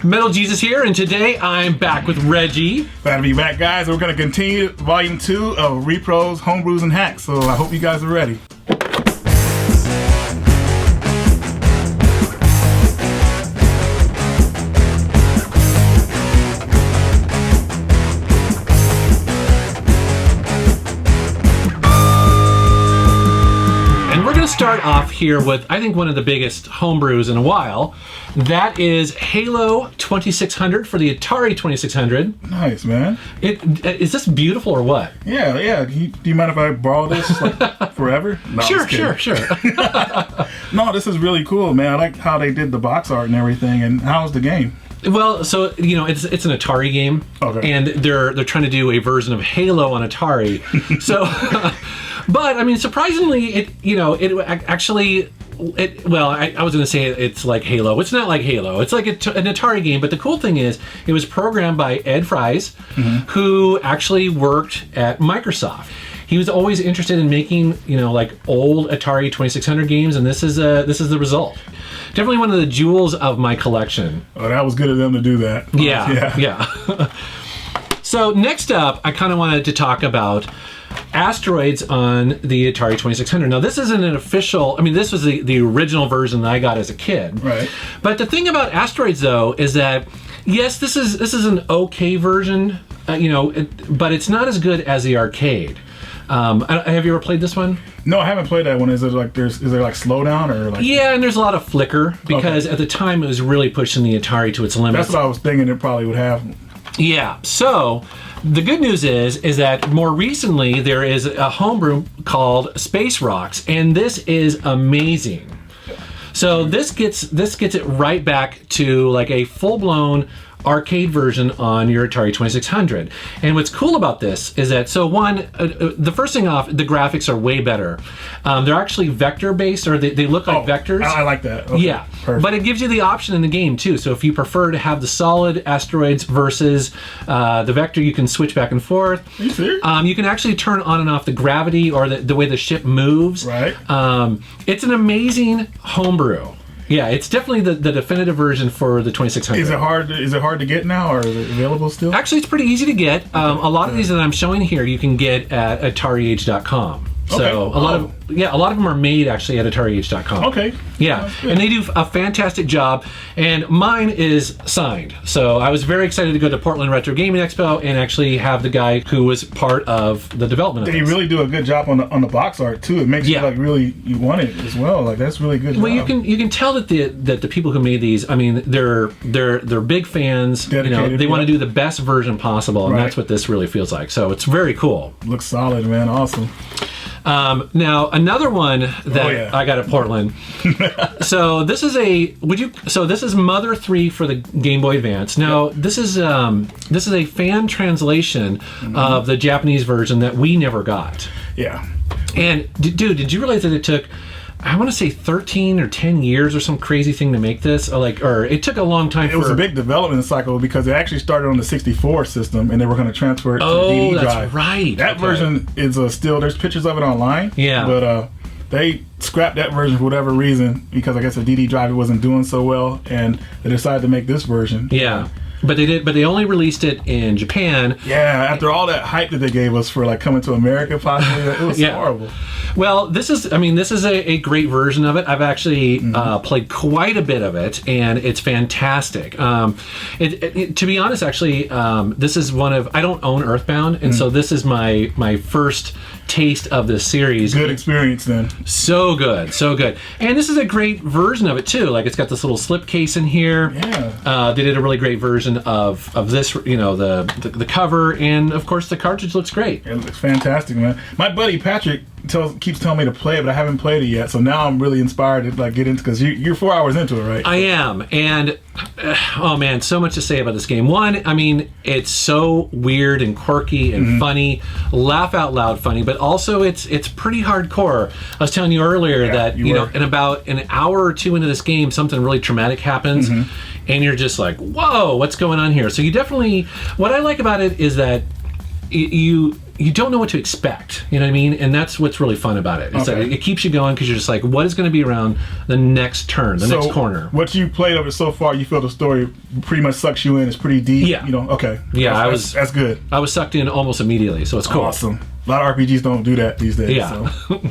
Metal Jesus here, and today I'm back with Reggie. Glad to be back, guys. We're going to continue Volume 2 of Repros, Homebrews, and Hacks, so I hope you guys are ready. Start off here with, I think, one of the biggest homebrews in a while. That is Halo 2600 for the Atari 2600. Nice, man. Is this beautiful or what? Yeah. Do you mind if I borrow this like forever? No, Sure. No, this is really cool, man. I like how they did the box art and everything. And how's the game? Well, so it's an Atari game, okay, and they're trying to do a version of Halo on Atari. So. But I mean, surprisingly, I was going to say it's like Halo. It's not like Halo. It's like an Atari game. But the cool thing is, it was programmed by Ed Fries, who actually worked at Microsoft. He was always interested in making, like old Atari 2600 games, and this is the result. Definitely one of the jewels of my collection. Oh, that was good of them to do that. Yeah. So next up, I kind of wanted to talk about Asteroids on the Atari 2600. Now, this isn't an official, this was the original version that I got as a kid. Right. But the thing about Asteroids, though, is that, yes, this is an okay version, but it's not as good as the arcade. Have you ever played this one? No, I haven't played that one. Is there like slowdown or like? Yeah, and there's a lot of flicker because at the time it was really pushing the Atari to its limits. That's what I was thinking it probably would have. Yeah, so the good news is that more recently there is a homebrew called Space Rocks, and this is amazing. So this gets it right back to like a full-blown arcade version on your Atari 2600. And what's cool about this is that, so one, the first thing off, the graphics are way better. They're actually vector based, or they look like vectors. I like that. Okay. Yeah, perfect. But it gives you the option in the game too. So if you prefer to have the solid asteroids versus the vector, you can switch back and forth. Are you serious? You can actually turn on and off the gravity or the way the ship moves. Right. It's an amazing homebrew. Yeah, it's definitely the definitive version for the 2600. Is it hard to get now, or is it available still? Actually, it's pretty easy to get. A lot of these that I'm showing here, you can get at AtariAge.com. So a lot of them are made actually at AtariAge.com. Okay. Yeah, and they do a fantastic job. And mine is signed. So I was very excited to go to Portland Retro Gaming Expo and actually have the guy who was part of the development of it. They really do a good job on the box art too. It makes you like really you want it as well. Like that's really good. Well, job. you can tell that the people who made these, they're big fans. Dedicated, they want to do the best version possible, and that's what this really feels like. So it's very cool. Looks solid, man. Awesome. Now another one that I got at Portland. So this is Mother 3 for the Game Boy Advance. Now this is a fan translation of the Japanese version that we never got. Yeah. And dude, did you realize that it took, I want to say 13 or 10 years or some crazy thing to make this? Or it took a long time. It was a big development cycle because it actually started on the 64 system and they were going to transfer it to the DD drive. That's right. That version is still, there's pictures of it online. Yeah. But they scrapped that version for whatever reason because I guess the DD drive wasn't doing so well and they decided to make this version. Yeah. But they only released it in Japan. Yeah, after all that hype that they gave us for like coming to America possibly, it was horrible. Well, this is a great version of it. I've actually played quite a bit of it, and it's fantastic. To be honest, actually, this is one of, I don't own Earthbound, and so this is my first taste of this series. Good experience then. So good. And this is a great version of it too. Like it's got this little slipcase in here. Yeah. They did a really great version of this, the cover, and of course the cartridge looks great. It looks fantastic, man. My buddy Patrick keeps telling me to play it, but I haven't played it yet. So now I'm really inspired to get into, because you're 4 hours into it, right? I am, and oh man, so much to say about this game. One, it's so weird and quirky and funny, laugh out loud funny, but also it's pretty hardcore. I was telling you earlier that in about an hour or two into this game, something really traumatic happens, and you're just like, whoa, what's going on here? So you definitely, what I like about it is that you you don't know what to expect, you know what I mean? And that's what's really fun about it. It's like, it keeps you going because you're just like, what is going to be around the next turn, the next corner? What you played of it so far, you feel the story pretty much sucks you in. It's pretty deep. Yeah. You know. Okay. Yeah, that's good. I was sucked in almost immediately, so it's cool. Awesome. A lot of RPGs don't do that these days. Yeah. So.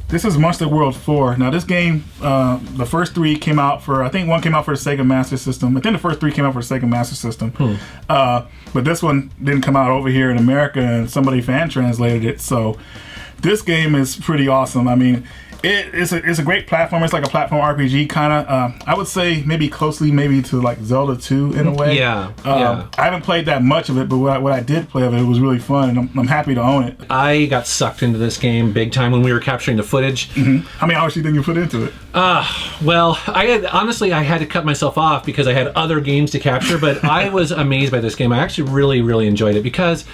This is Monster World 4. Now this game, the first 3 came out for, I think one came out for the Sega Master System. I think the first 3 came out for the Sega Master System. But this one didn't come out over here in America, and somebody fan translated it. So this game is pretty awesome. I mean, it's a great platform. It's like a platform RPG kind of. I would say maybe closely to like Zelda 2 in a way. Yeah. I haven't played that much of it, but what I did play of it was really fun, and I'm happy to own it. I got sucked into this game big time when we were capturing the footage. How many hours do you think you put into it? Well, I had to cut myself off because I had other games to capture, but I was amazed by this game. I actually really enjoyed it because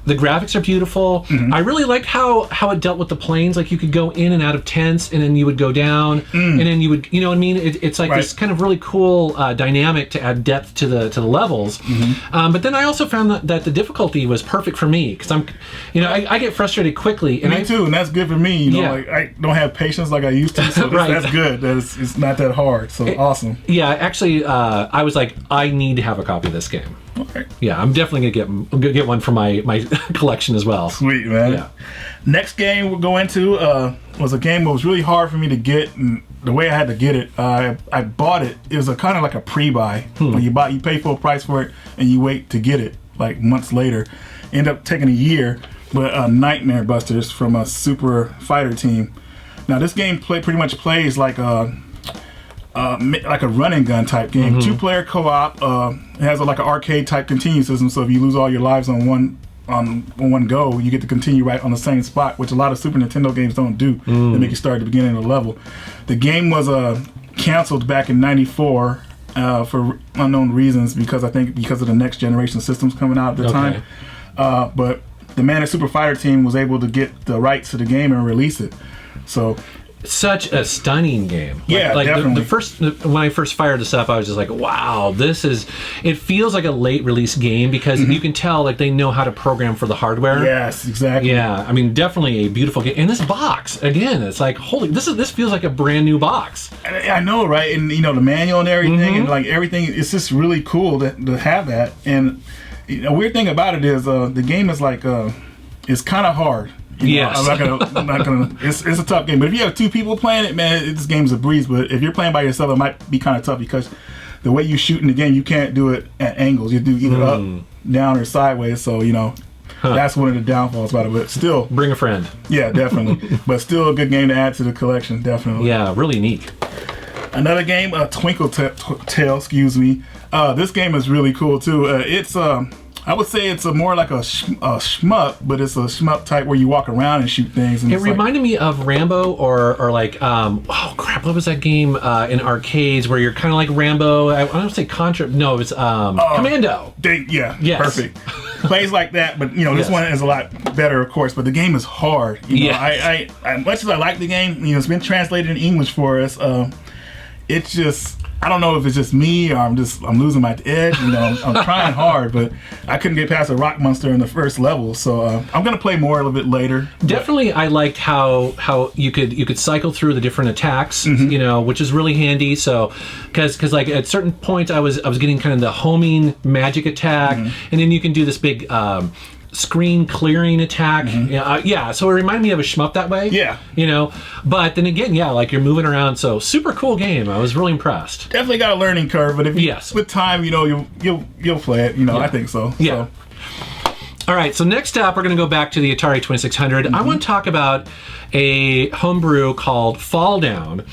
the graphics are beautiful. I really liked how it dealt with the planes. Like you could go in and out of tents, and then you would go down, and then you would, you know what I mean? It's like this kind of really cool dynamic to add depth to the levels. But then I also found that the difficulty was perfect for me because I get frustrated quickly. And me too, and that's good for me. You know, like I don't have patience like I used to, so that's good. That it's not that hard. So awesome. Yeah, actually, I was like, I need to have a copy of this game. Okay. Yeah, I'm definitely gonna get one for my collection as well. Sweet, man. Yeah. Next game we'll go into was a game that was really hard for me to get, and the way I had to get it, I bought it. It was a kind of like a pre-buy. When you pay full price for it, and you wait to get it like months later. End up taking a year, but Nightmare Busters from a Super Fighter team. Now this game pretty much plays like a run and gun type game. 2-player co-op. It has like an arcade type continue system, so if you lose all your lives on one go, you get to continue right on the same spot, which a lot of Super Nintendo games don't do. They make you start at the beginning of the level. The game was canceled back in '94 for unknown reasons, because of the next generation systems coming out at the time. But the man at Super Fighter team was able to get the rights to the game and release it. So such a stunning game. Yeah, like definitely. When I first fired this up, I was just like, wow, it feels like a late release game because you can tell like they know how to program for the hardware. Yes, exactly. Yeah, I mean, definitely a beautiful game. And this box, again, it's like, holy, this feels like a brand new box. I know, right? And the manual and everything, and like everything, it's just really cool to have that. And a weird thing about it is the game is like it's kind of hard. Yes. I'm not gonna. It's a tough game, but if you have 2 people playing it, man, this game's a breeze. But if you're playing by yourself, it might be kind of tough because the way you shoot in the game, you can't do it at angles. You do either up, down, or sideways. So that's one of the downfalls about it. But still, bring a friend. Yeah, definitely. But still a good game to add to the collection. Definitely. Yeah, really neat. Another game, Twinkle Tail. Excuse me. This game is really cool too. It's I would say it's more like a shmup, but it's a shmup type where you walk around and shoot things. And it reminded me of Rambo or like, oh crap, what was that game in arcades where you're kind of like Rambo? I don't say Contra. No, it's Commando. Yes. Perfect. Plays like that, but this one is a lot better, of course. But the game is hard. I much as I like the game, it's been translated in English for us. It's just, I don't know if it's just me or I'm losing my edge. I'm trying hard, but I couldn't get past a rock monster in the first level. So I'm gonna play more a little bit later. Definitely, I liked how you could cycle through the different attacks, which is really handy. So because like at certain points I was getting kind of the homing magic attack, and then you can do this big screen clearing attack. So it reminded me of a shmup that way. But then again, like you're moving around. So super cool game. I was really impressed. Definitely got a learning curve, but if with time, you'll play it. I think so. Yeah. So. All right. So next up, we're going to go back to the Atari 2600. I want to talk about a homebrew called Falldown.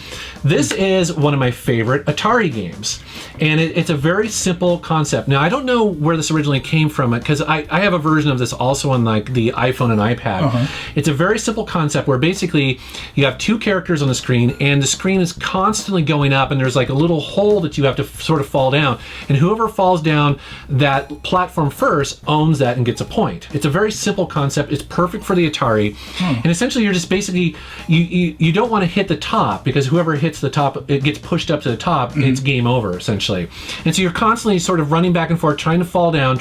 This is one of my favorite Atari games, and it's a very simple concept. Now, I don't know where this originally came from, because I have a version of this also on like the iPhone and iPad. It's a very simple concept where basically you have 2 characters on the screen, and the screen is constantly going up, and there's like a little hole that you have to sort of fall down, and whoever falls down that platform first owns that and gets a point. point. It's a very simple concept. It's perfect for the Atari, and essentially you're just basically you don't want to hit the top, because whoever hits the top, it gets pushed up to the top. It's game over essentially, and so you're constantly sort of running back and forth, trying to fall down,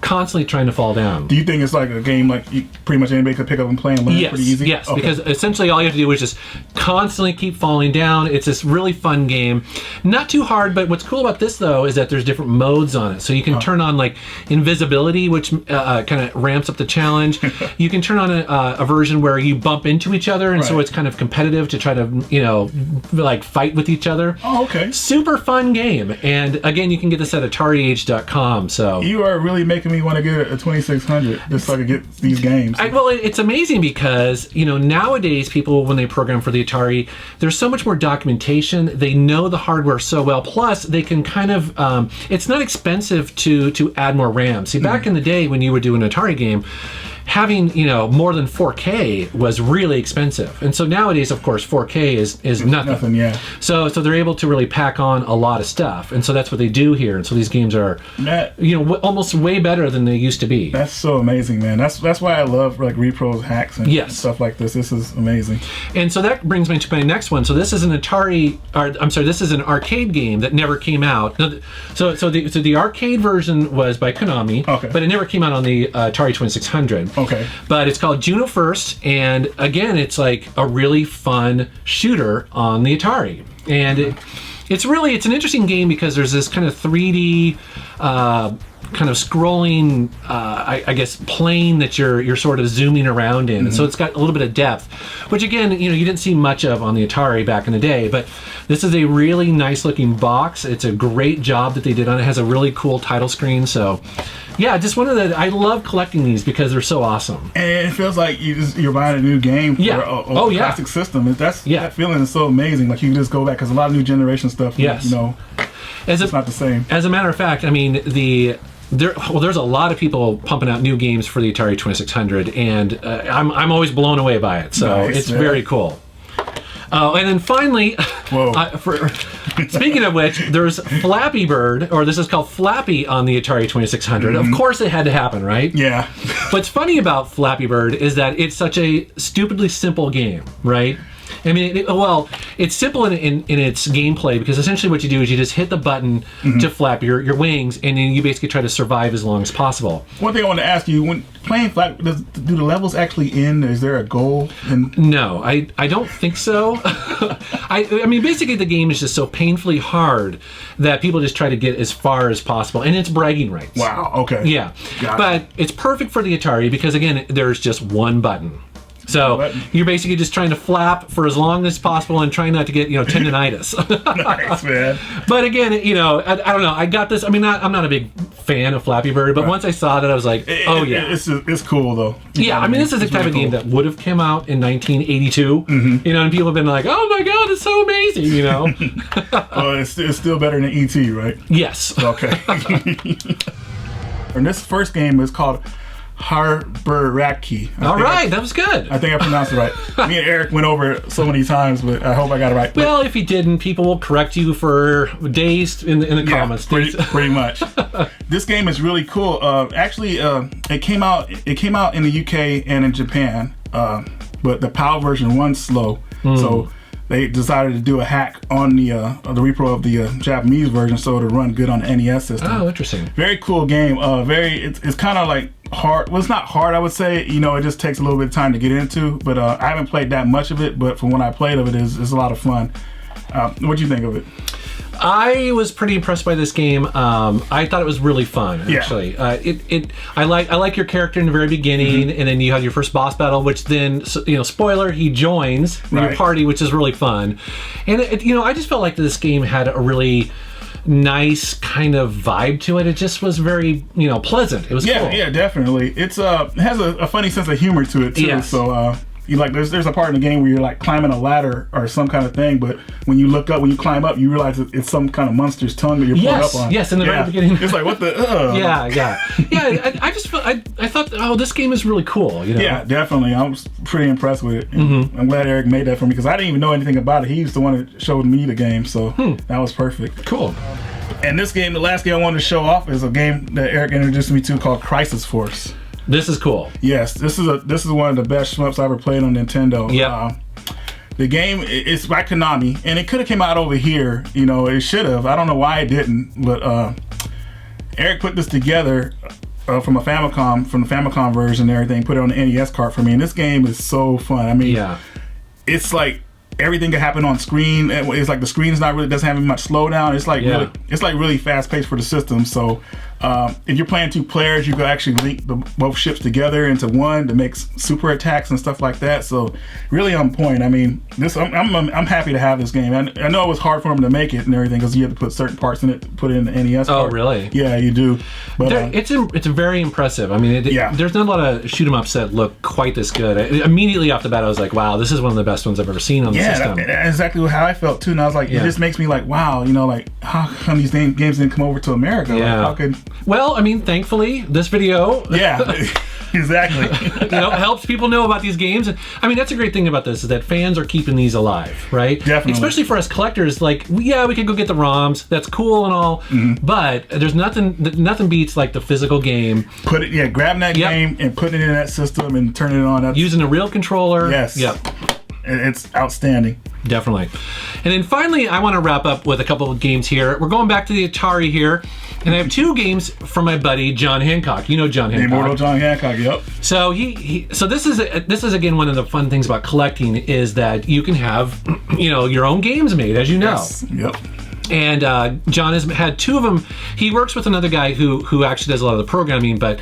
constantly trying to fall down. Do you think it's like a game like pretty much anybody could pick up and play and learn pretty easy? Yes, because essentially all you have to do is just constantly keep falling down. It's this really fun game, not too hard. But what's cool about this though is that there's different modes on it, so you can turn on like invisibility, which kind of ramps up the challenge. You can turn on a version where you bump into each other, and so it's kind of competitive to try to like fight with each other. Oh, okay. Super fun game, and again, you can get this at AtariAge.com. So you are really making me want to get a 2600 just so I can get these games. Well, it's amazing because nowadays people, when they program for the Atari, there's so much more documentation. They know the hardware so well. Plus, they can kind of it's not expensive to add more RAM. See, back in the day when you would do an Atari game, having more than 4K was really expensive, and so nowadays, of course, 4K is nothing. Yeah. So they're able to really pack on a lot of stuff, and so that's what they do here. And so these games are almost way better than they used to be. That's so amazing, man. That's why I love like Repros hacks and stuff like this. This is amazing. And so that brings me to my next one. So this is an this is an arcade game that never came out. So the arcade version was by Konami, but it never came out on the Atari 2600. Okay. But it's called Juno First, and again, it's like a really fun shooter on the Atari. And it's an interesting game because there's this kind of 3D kind of scrolling I guess plane that you're sort of zooming around in, and so it's got a little bit of depth, which again you didn't see much of on the Atari back in the day. But this is a really nice looking box. It's a great job that they did on it. It has a really cool title screen. So yeah, just I love collecting these because they're so awesome. And it feels like you're buying a new game for a classic system. That feeling is so amazing. Like you can just go back, because a lot of new generation stuff, it's not the same. As a matter of fact, I mean, there's a lot of people pumping out new games for the Atari 2600, and I'm always blown away by it. So it's very cool. And then finally, speaking of which, there's Flappy Bird, or this is called Flappy on the Atari 2600. Of course it had to happen, right? Yeah. What's funny about Flappy Bird is that it's such a stupidly simple game, right? I mean, it's simple in its gameplay, because essentially what you do is you just hit the button to flap your wings, and then you basically try to survive as long as possible. One thing I want to ask you, when playing Flappy, do the levels actually end? Is there a goal? No, I don't think so. I mean, basically the game is just so painfully hard that people just try to get as far as possible, and it's bragging rights. Wow, okay. Yeah, but it's perfect for the Atari because, again, there's just one button. So you're basically just trying to flap for as long as possible and trying not to get tendinitis. Nice, man. But again, I don't know. I got this. I mean, I'm not a big fan of Flappy Bird, but once I saw that, I was like, it's cool though. Yeah, I mean, this is the type of game that would have come out in 1982. And people have been like, oh my god, it's so amazing. Well, it's still better than E.T., right? Yes. Okay. And this first game is called Hebereke. All right, that was good. I think I pronounced it right. Me and Eric went over it so many times, but I hope I got it right. Well, if you didn't, people will correct you for days in the comments. Pretty much. This game is really cool. Actually, it came out in the UK and in Japan, but the PAL version runs slow, so they decided to do a hack on the repro of the Japanese version, so it'll run good on the NES system. Oh, interesting. Very cool game. It's kind of like hard. Well, it's not hard, I would say. It just takes a little bit of time to get into. But I haven't played that much of it. But from when I played of it, it's a lot of fun. What do you think of it? I was pretty impressed by this game. I thought it was really fun, actually. I like your character in the very beginning, and then you have your first boss battle, which then, spoiler, he joins your party, which is really fun. And I just felt like this game had a really nice kind of vibe to it. It just was very, pleasant. It was cool. Yeah, definitely. It has a funny sense of humor to it too. Yes. So there's a part in the game where you're like climbing a ladder or some kind of thing, but when you climb up, you realize it's some kind of monster's tongue that you're pulling up on. Yes, in the very beginning. It's like, what the? Yeah. I just felt, I thought, oh, this game is really cool. Yeah, definitely. I was pretty impressed with it. I'm glad Eric made that for me, because I didn't even know anything about it. He's the one that showed me the game, so that was perfect. Cool. And this game, the last game I wanted to show off, is a game that Eric introduced me to called Crisis Force. This is cool. Yes, this is one of the best shmups I ever played on Nintendo. Yeah. The game it's by Konami, and it could have came out over here. You know, it should have. I don't know why it didn't, but Eric put this together from the Famicom version and everything. Put it on the NES cart for me, and this game is so fun. I mean, it's like everything can happen on screen. It's like the screen doesn't have much slowdown. It's like really fast paced for the system. So if you're playing 2 players, you can actually link both ships together into one to make super attacks and stuff like that. So really on point. I mean, I'm happy to have this game. I know it was hard for them to make it and everything because you have to put certain parts in it, put it in the NES. Oh, really? Yeah, you do. But it's very impressive. I mean, there's not a lot of shoot 'em ups that look quite this good. Immediately off the bat, I was like, wow, this is one of the best ones I've ever seen on the system. Yeah, that's exactly how I felt too. And I was like, it just makes me like, wow, you know, like how come these games didn't come over to America? Yeah. Like, how could... Well, I mean, thankfully, this video, exactly, helps people know about these games. And I mean, that's a great thing about this is that fans are keeping these alive, right? Definitely, especially for us collectors. Like, we could go get the ROMs. That's cool and all, but there's nothing beats like the physical game. Grabbing that game and putting it in that system and turning it on. Using a real controller. Yes. Yep. It's outstanding. Definitely. And then finally, I want to wrap up with a couple of games here. We're going back to the Atari here. And I have 2 games from my buddy John Hancock. You know John Hancock. The immortal John Hancock. Yep. So so this is again one of the fun things about collecting is that you can have your own games made, as you know. Yes. Yep. And John has had 2 of them. He works with another guy who actually does a lot of the programming, but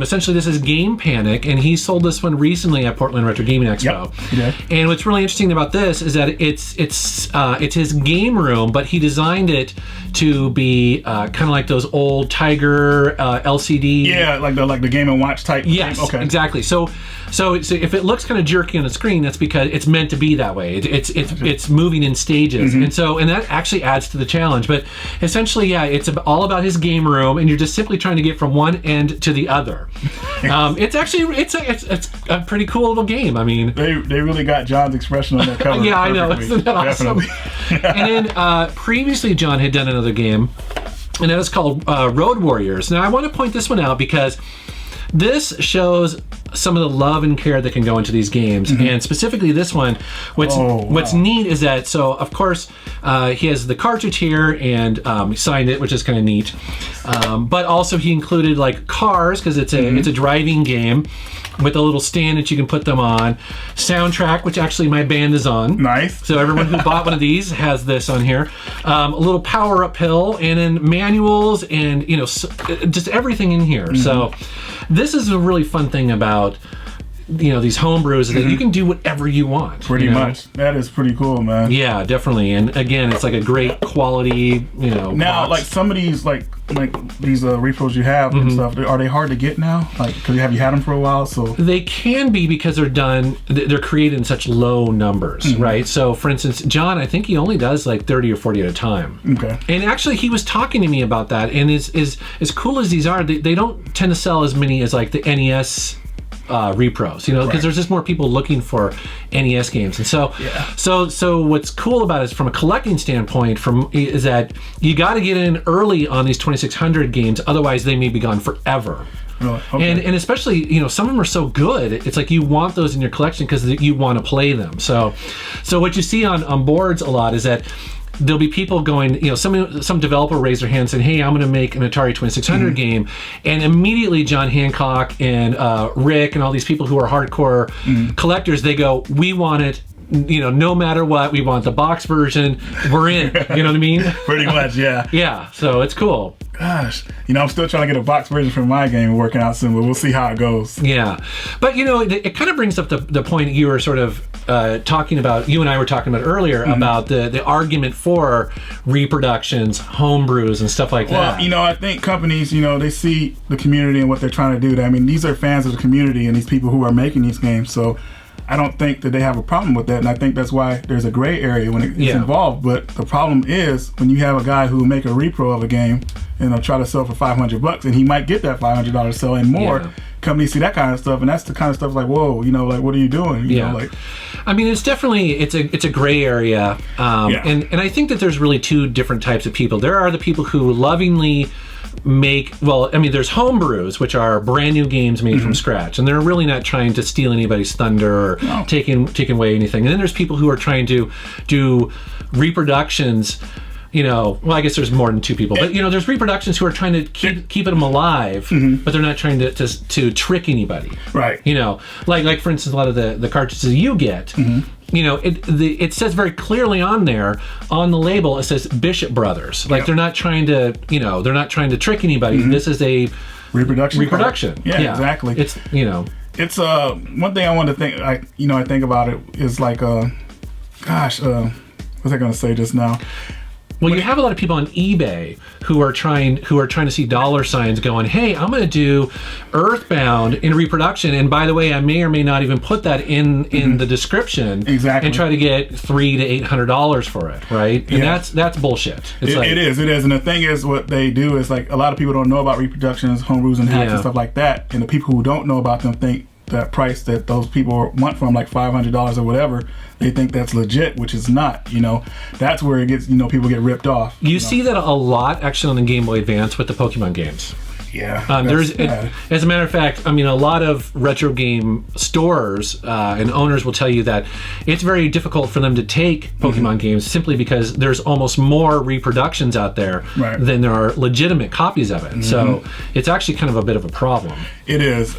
essentially this is Game Panic, and he sold this one recently at Portland Retro Gaming Expo. Yep. And what's really interesting about this is that it's his game room, but he designed it to be kind of like those old Tiger LCD. Yeah, like the Game & Watch type. Yes, okay. Exactly. So if it looks kind of jerky on the screen, that's because it's meant to be that way. It's moving in stages, and that actually adds to the challenge. But essentially, it's all about his game room, and you're just simply trying to get from one end to the other. It's a pretty cool little game. I mean, they really got John's expression on that cover. Yeah, I know. Isn't that awesome? And then previously, John had done another game, and that is called Road Warriors. Now, I want to point this one out because this shows some of the love and care that can go into these games, and specifically this one. What's neat is that, so of course he has the cartridge here and he signed it, which is kind of neat, but also he included like cars because it's a driving game with a little stand that you can put them on. Soundtrack, which actually my band is on. Nice. So everyone who bought one of these has this on here. A little power-up pill, and then manuals, and just everything in here. So this is a really fun thing about these homebrews is that you can do whatever you want. Pretty much. That is pretty cool, man. Yeah, definitely. And again, it's like a great quality, Now, box. like some of these, like these repros you have and stuff, are they hard to get now? Like, have you had them for a while? So they can be because they're created in such low numbers, right? So, for instance, John, I think he only does like 30 or 40 at a time. Okay. And actually, he was talking to me about that. And as cool as these are, they don't tend to sell as many as like the NES repros, because there's just more people looking for NES games. And so what's cool about it from a collecting standpoint is that you got to get in early on these 2600 games, otherwise they may be gone forever. Really? Okay. And especially, some of them are so good, it's like you want those in your collection because you want to play them. So what you see on boards a lot is that there'll be people going, some developer raised their hand saying, hey, I'm going to make an Atari 2600 game. And immediately John Hancock and Rick and all these people who are hardcore collectors, they go, we want it, no matter what, we want the box version, we're in. You know what I mean? Pretty much, yeah. Yeah, so it's cool. Gosh, I'm still trying to get a box version for my game working out soon, but we'll see how it goes. Yeah, but it kind of brings up the point you were sort of talking about, you and I were talking about earlier, about the argument for reproductions, homebrews, and stuff like that. Well, I think companies, they see the community and what they're trying to do. I mean, these are fans of the community and these people who are making these games, so I don't think that they have a problem with that, and I think that's why there's a gray area when it's involved. But the problem is when you have a guy who will make a repro of a game and they'll try to sell for $500, and he might get that $500 sell and more. Yeah. Companies see that kind of stuff, and that's the kind of stuff like, whoa, like, what are you doing? You know, like, I mean, it's definitely it's a gray area, and I think that there's really 2 different types of people. There are the people who lovingly there's homebrews, which are brand new games made from scratch, and they're really not trying to steal anybody's thunder or taking away anything. And then there's people who are trying to do reproductions. I guess there's more than two people, but there's reproductions who are trying to keep them alive, but they're not trying to trick anybody. Right. Like for instance, a lot of the cartridges you get, it says very clearly on there, on the label, it says Bishop Brothers. Like they're not trying to, they're not trying to trick anybody. This is a reproduction. Yeah, exactly. It's, it's one thing I want to think, I think about it is like, what was I going to say just now? Well, you have a lot of people on eBay who are trying to see dollar signs going, hey, I'm going to do Earthbound in reproduction, and by the way, I may or may not even put that in the description, and try to get $300 to $800 for it, right? And that's bullshit. It is, and the thing is, what they do is like a lot of people don't know about reproductions, homebrews, and hacks and stuff like that, and the people who don't know about them think that price that those people want from like $500 or whatever, they think that's legit, which is not. That's where it gets, people get ripped off. You see that a lot actually on the Game Boy Advance with the Pokemon games. Yeah. As a matter of fact, a lot of retro game stores and owners will tell you that it's very difficult for them to take Pokemon games simply because there's almost more reproductions out there than there are legitimate copies of it. So it's actually kind of a bit of a problem. It is.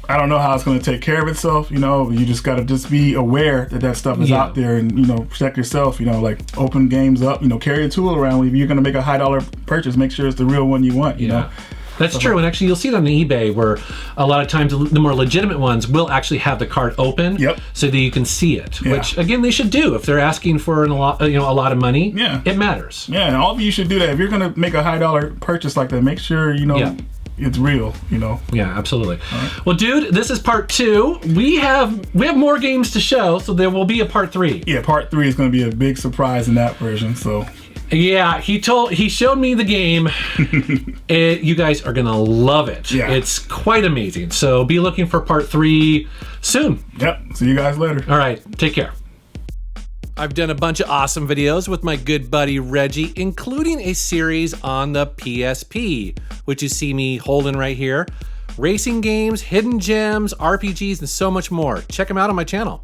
I don't know how it's going to take care of itself. You just got to be aware that stuff is out there, and protect yourself. Like open games up. Carry a tool around. If you're going to make a high dollar purchase, make sure it's the real one you want. You know. That's true, and actually you'll see it on eBay where a lot of times the more legitimate ones will actually have the cart open, so that you can see it. Which again they should do if they're asking for a lot of money. It matters. Yeah, and all of you should do that. If you're going to make a high dollar purchase like that, make sure it's real. Yeah, absolutely. Right. Well, dude, this is part 2. We have more games to show, so there will be a part 3. Yeah, part 3 is going to be a big surprise in that version. So. Yeah, he showed me the game. You guys are gonna love it. Yeah. It's quite amazing. So be looking for part 3 soon. Yep. See you guys later. All right. Take care. I've done a bunch of awesome videos with my good buddy Reggie, including a series on the PSP, which you see me holding right here. Racing games, hidden gems, RPGs, and so much more. Check them out on my channel.